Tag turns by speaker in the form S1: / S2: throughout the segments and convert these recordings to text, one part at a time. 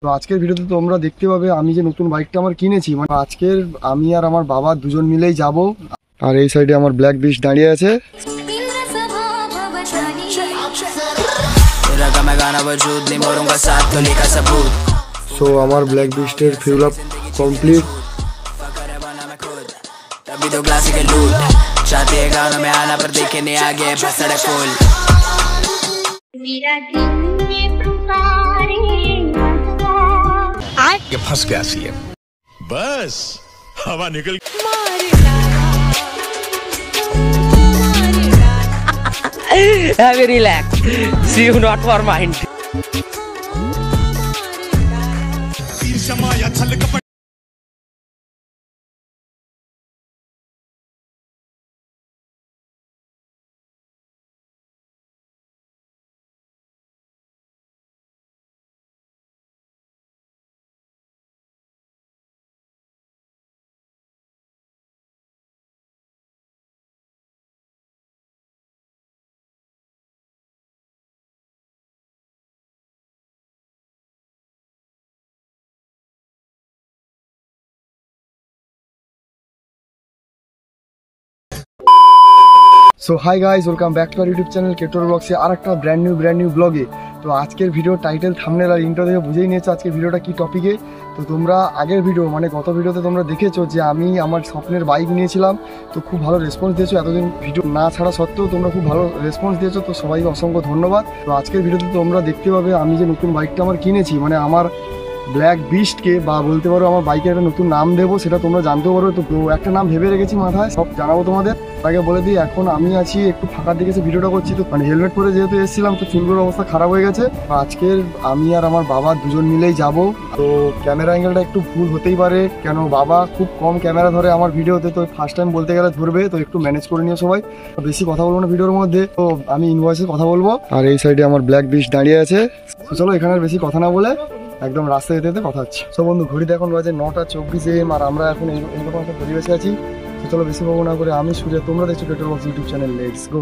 S1: তো আজকের ভিডিওতে তোমরা দেখতে পাবে আমি যে নতুন বাইকটা আমার কিনেছি, মানে আজকের আমি আর আমার বাবা দুজন মিলেই যাব। আর এই সাইডে আমার ব্ল্যাক বিস্ট দাঁড়িয়ে আছে। সো আমার ব্ল্যাক বিস্টের ফিউল আপ কমপ্লিট।
S2: ये फंस गया सी है, बस हवा निकल।
S3: Have a relax. See you not for mind.
S1: So hi guys, welcome back to our YouTube channel কেটোর ব্লগসে আর একটা ব্র্যান্ড নিউ ব্লগে। তো আজকের ভিডিও টাইটেল, থাম্বনেল আর ইন্ট্রো দেখে বুঝেই নিয়েছো আজকের ভিডিওটা কি টপিকে। তো তোমরা আগের ভিডিও মানে গত ভিডিওতে তোমরা দেখেছো যে আমি আমার স্বপ্নের বাইক নিয়েছিলাম। তো খুব ভালো রেসপন্স দিয়েছো, এতদিন ভিডিও না ছাড়া সত্ত্বেও তোমরা খুব ভালো রেসপন্স দিয়েছো, তো সবাইকে অসংখ্য ধন্যবাদ। তো আজকের ভিডিওতে তোমরা দেখতে পাবে আমি যে নতুন বাইকটা আমার কিনেছি, মানে আমার ব্ল্যাক বিস্টকে, বা বলতে পারো আমার বাইকের একটা নতুন নাম দেবো, সেটা তোমরা জানতেও পারো। তো একটা নাম ভেবে রেখেছি মাথায়, সব জানাবো তোমাদের। আগে বলে দিই, এখন আমি আছি একটু ফাঁকার দিকে এসে ভিডিওটা করছি। তো মানে হেলমেট পরে যেহেতু এসেছিলাম, তো চুলগুলোর অবস্থা খারাপ হয়ে গেছে। আজকের আমি আর আমার বাবা দুজন মিলেই যাব। তো ক্যামেরা অ্যাঙ্গেলটা একটু ভুল হতেই পারে, কেন বাবা খুব কম ক্যামেরা ধরে আমার ভিডিওতে, তো ফার্স্ট টাইম বলতে গেলে ধরবে, তো একটু ম্যানেজ করে নিও সবাই। বেশি কথা বলবো না ভিডিওর মধ্যে, তো আমি ইনভয়েসে কথা বলবো। আর এই সাইডে আমার ব্ল্যাক বিস্ট দাঁড়িয়ে আছে। তো চলো এখানে আর বেশি কথা না বলে একদম রাস্তায় যেতে যেতে কথা হচ্ছে। সো বন্ধু, ঘড়িতে এখন বাজে 9:24 AM, আর আমরা এখন এইরকম একটা পরিবেশে আছি। তো চলো বেশি বকবো না করে আমি সুরে, তোমরা দেখছো কেটোর vlogs YouTube channel, let's go.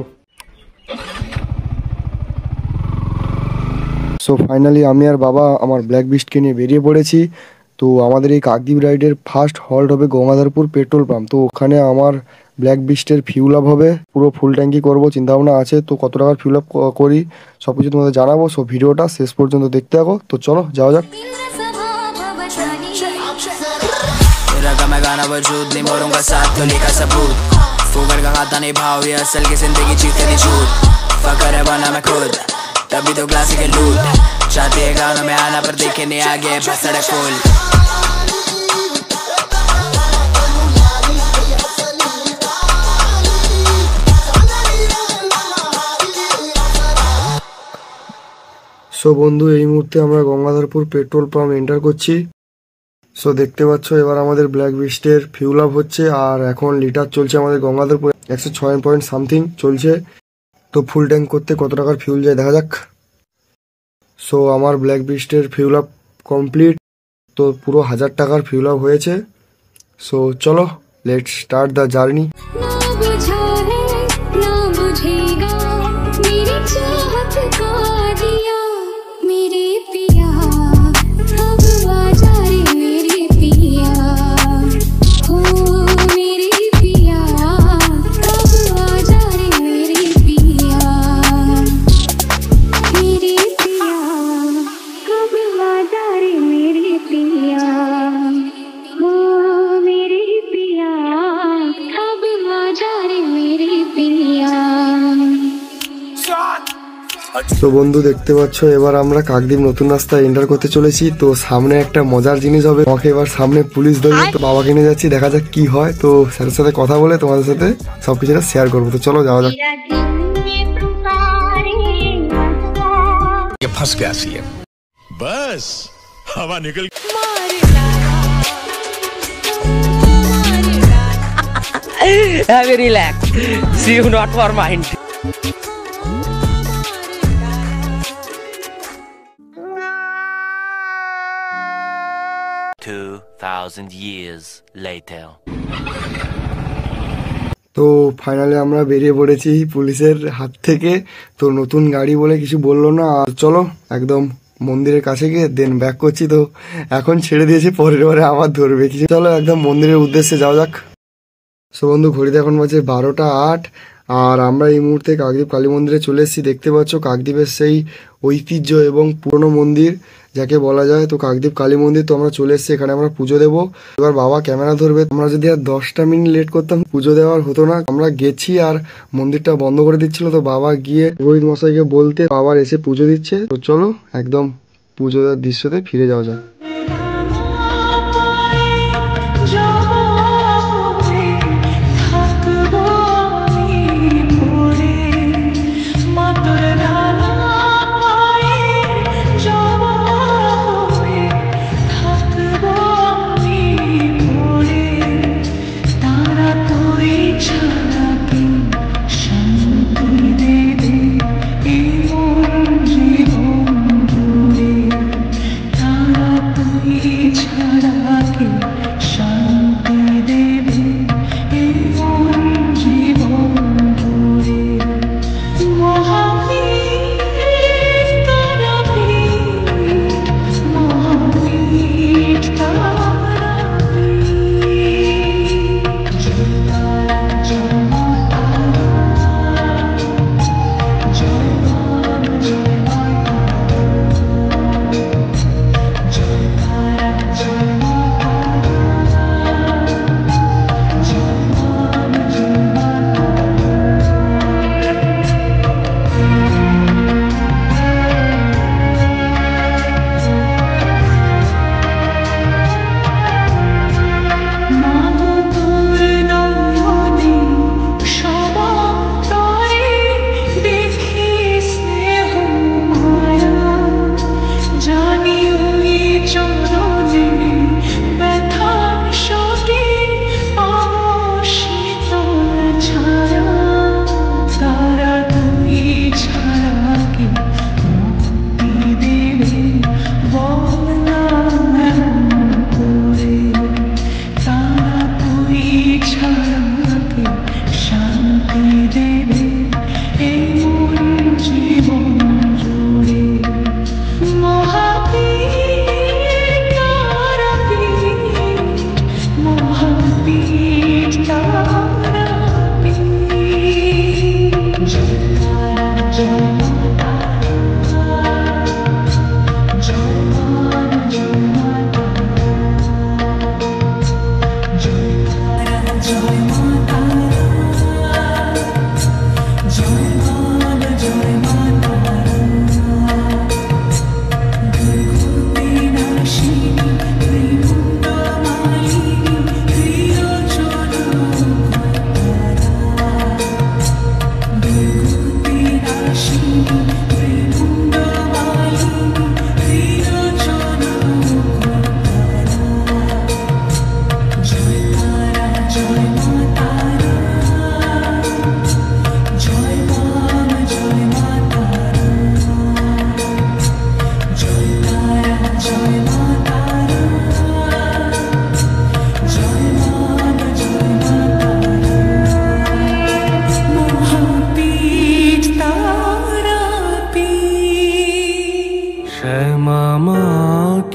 S1: So finally আমি আর বাবা আমার ব্ল্যাক বিস্টকে নিয়ে বেরিয়ে পড়েছি। তো আমাদের এই কাকদ্বীপ রাইডের ফার্স্ট হল্ট হবে গঙ্গাধরপুর পেট্রোল পাম্প। তো ওখানে আমার ব্ল্যাক বিস্টের ফিউল আপ হবে, পুরো ফুল ট্যাঙ্কি করবো চিন্তাভাবনা আছে। তো কত টাকার ফিউল আপ করি সব কিছু তোমাদের জানাবো। সো ভিডিওটা শেষ পর্যন্ত দেখতে থাকো। তো চলো যাওয়া যাক।
S4: मैं गाना वजूद नहीं मोरूंगा साथ तो लेका सबूत फूकर का खाता नहीं भाव ये असल की जिंदगी जीते नहीं झूठ फकर है बना मैं खुद तभी तो क्लासिकल लूट चाहते हैं गानों में आना पर देखे नहीं आगे बस सड़क फुल
S1: সো বন্ধু, এই মুহূর্তে আমরা গঙ্গাধরপুর পেট্রোল পাম্প এন্টার করছি। সো দেখতে পাচ্ছ এবার আমাদের ব্ল্যাক বিস্টের ফিউল আপ হচ্ছে, আর এখন লিটার চলছে আমাদের গঙ্গাধরপুর 106 পয়েন্ট সামথিং চলছে। তো ফুল ট্যাঙ্ক করতে কত টাকার ফিউল যায় দেখা যাক। সো আমার ব্ল্যাক বিস্টের ফিউল আপ কমপ্লিট। তো পুরো 1000 টাকার ফিউল আপ হয়েছে। সো চলো লেটস স্টার্ট দ্য জার্নি। তো বন্ধু দেখতে পাচ্ছ এবার আমরা কাকদ্বীপ নতুন রাস্তায় এন্টার করতে চলেছি। তো সামনে একটা মজার জিনিস হবে, আমাকে এবার সামনে পুলিশ ধরবে। তো বাবাকে নিয়ে যাচ্ছি, দেখা যাক কি হয়। তো স্যারের সাথে কথা বলে তোমাদের সাথে সবকিছুটা শেয়ার করবো। তো চলো যাওয়া যাক।
S2: ये फंस गया सी है, बस हवा निकल।
S3: Have a relax. See you not for mind.
S4: 2000 years later.
S1: তো ফাইনালি আমরা বেরিয়ে পড়েছি পুলিশের হাত থেকে। তো নতুন গাড়ি বলে কিছু বললো না, আর চলো একদম মন্দিরের কাছে গিয়ে দেন ব্যাক করছি। তো এখন ছেড়ে দিয়েছে, পরের বারে আবার ধরবে কিছু। চলো একদম মন্দিরের উদ্দেশ্যে যাওয়া যাক। সো বন্ধু, ঘড়িতে এখন বাজে 12টা 8, আর আমরা এই মুহূর্তে কাকদ্বীপ কালী মন্দিরে চলে এসেছি। দেখতে পাচ্ছ কাকদ্বীপের সেই ঐতিহ্য এবং পুরনো মন্দির যাকে বলা যায়। তো কাকদ্বীপ কালী মন্দির, তো আমরা চলে এসেছি, এখানে আমরা পুজো দেবো। এবার বাবা ক্যামেরা ধরবে। আমরা যদি আর 10টা মিনিট লেট করতাম পুজো দেওয়ার হতো না। আমরা গেছি আর মন্দিরটা বন্ধ করে দিচ্ছিল, তো বাবা গিয়ে পুরোহিত মশাইকে বলতে আবার এসে পুজো দিচ্ছে। তো চলো একদম পুজো দেওয়ার দৃশ্যতে ফিরে যাওয়া যায়।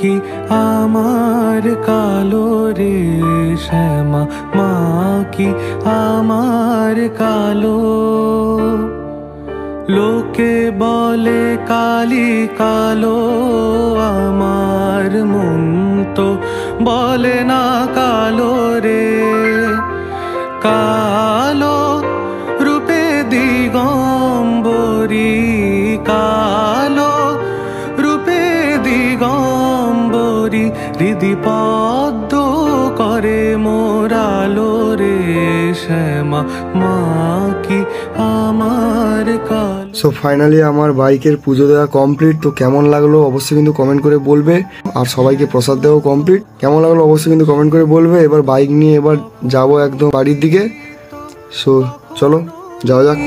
S5: কি আমার কালো রে শ্যামা মা কি আমার কালো, লোকে বলে কালি কালো, আমার মন তো বলে না কালো রে। কালো রূপে দিগম্বরী, কালো রূপে দিগম্বরী, হৃদি পদ্ম করে মোরালো রে শ্যামা মা কি আমার কাল।
S1: সো ফাইনালি আমার বাইকের পুজো দেওয়া কমপ্লিট। তো কেমন লাগলো অবশ্যই কিন্তু কমেন্ট করে বলবে, আর সবাইকে প্রসাদ দেওয়া কমপ্লিট। কেমন লাগলো অবশ্যই কিন্তু কমেন্ট করে বলবে। এবার বাইক নিয়ে এবার যাবো একদম বাড়ির দিকে। সো চলো যাওয়া যাক।